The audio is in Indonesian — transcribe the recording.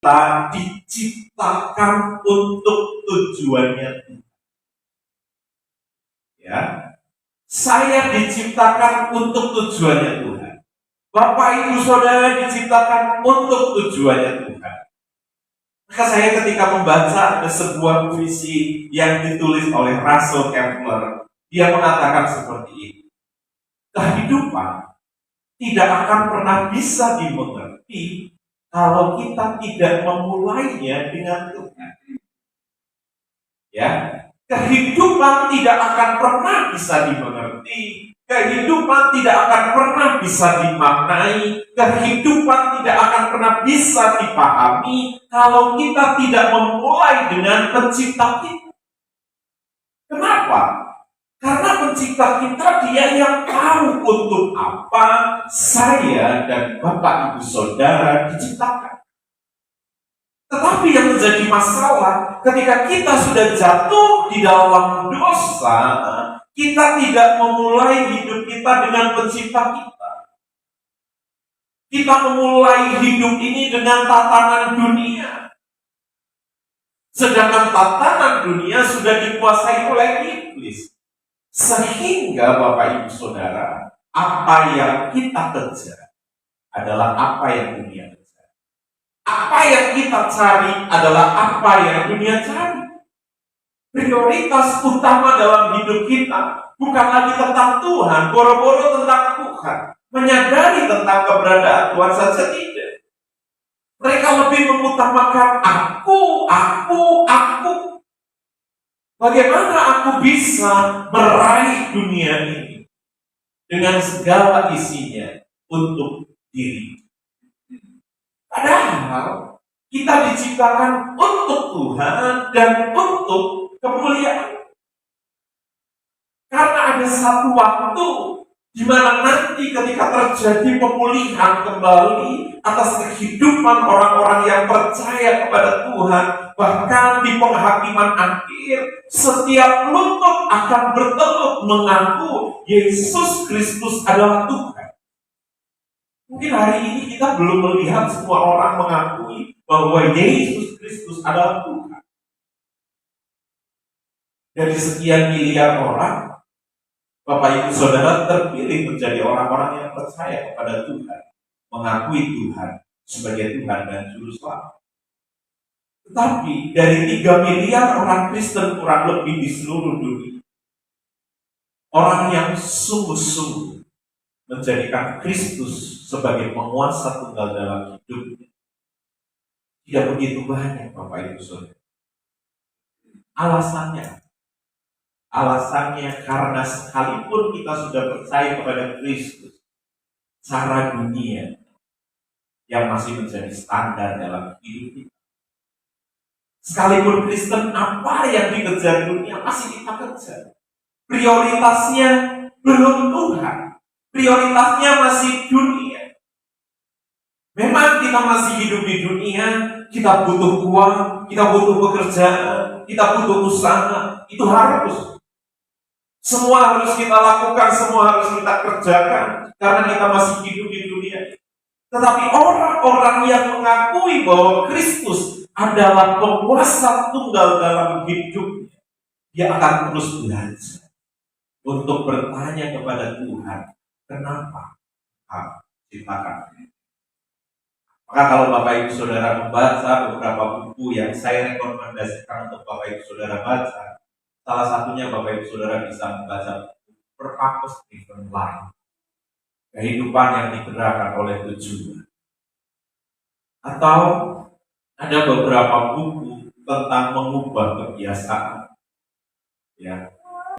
kita diciptakan untuk tujuannya. Ya, saya diciptakan untuk tujuannya Tuhan. Bapak Ibu Saudara diciptakan untuk tujuannya Tuhan. Maka saya ketika membaca ada sebuah puisi yang ditulis oleh Russell Kempler, dia mengatakan seperti ini. Kehidupan tidak akan pernah bisa dimengerti kalau kita tidak memulainya dengan Tuhan. Ya, kehidupan tidak akan pernah bisa dimengerti, kehidupan tidak akan pernah bisa dimaknai, kehidupan tidak akan pernah bisa dipahami kalau kita tidak memulai dengan pencipta kita. Kenapa? Karena pencipta kita dia yang tahu untuk apa saya dan Bapak Ibu Saudara diciptakan. Tetapi yang menjadi masalah ketika kita sudah jatuh di dalam dosa, kita tidak memulai hidup kita dengan pencipta kita. Kita memulai hidup ini dengan tatanan dunia. Sedangkan tatanan dunia sudah dikuasai oleh iblis. Sehingga Bapak Ibu Saudara, apa yang kita kejar adalah apa yang dunia kejar. Apa yang kita cari adalah apa yang dunia cari. Prioritas utama dalam hidup kita bukan lagi tentang Tuhan, boro-boro tentang Tuhan, menyadari tentang keberadaan Tuhan saja tidak. Mereka lebih mengutamakan aku. Bagaimana aku bisa meraih dunia ini dengan segala isinya untuk diri. Padahal kita diciptakan untuk Tuhan dan untuk kemuliaan. Karena ada satu waktu di mana nanti ketika terjadi pemulihan kembali atas kehidupan orang-orang yang percaya kepada Tuhan, bahkan di penghakiman akhir, setiap lutut akan bertelut mengaku Yesus Kristus adalah Tuhan. Mungkin hari ini kita belum melihat semua orang mengakui bahwa Yesus Kristus adalah Tuhan. Dari sekian miliar orang, Bapak Ibu Saudara terpilih menjadi orang-orang yang percaya kepada Tuhan, mengakui Tuhan sebagai Tuhan dan Juru Selamat. Tetapi dari 3 miliar orang Kristen kurang lebih di seluruh dunia, orang yang sungguh-sungguh menjadikan Kristus sebagai penguasa tunggal dalam hidupnya tidak begitu banyak, Bapak Ibu Saudara. Alasannya karena sekalipun kita sudah percaya kepada Kristus, cara dunia yang masih menjadi standar dalam hidup kita. Sekalipun Kristen, apa yang dikejar dunia masih kita kejar. Prioritasnya belum Tuhan. Prioritasnya masih dunia. Memang kita masih hidup di dunia, kita butuh uang, kita butuh pekerjaan, kita butuh usaha. Itu harus. Semua harus kita lakukan, semua harus kita kerjakan, karena kita masih hidup di dunia. Tetapi orang-orang yang mengakui bahwa Kristus adalah penguasa tunggal dalam hidupnya, dia akan terus belajar untuk bertanya kepada Tuhan, kenapa kamu ciptakan? Maka kalau Bapak Ibu Saudara membaca beberapa buku yang saya rekomendasikan untuk Bapak Ibu Saudara baca, salah satunya Bapak Ibu Saudara bisa membaca Purpose Driven Life, kehidupan yang digerakkan oleh tujuan. Atau ada beberapa buku tentang mengubah kebiasaan. Ya,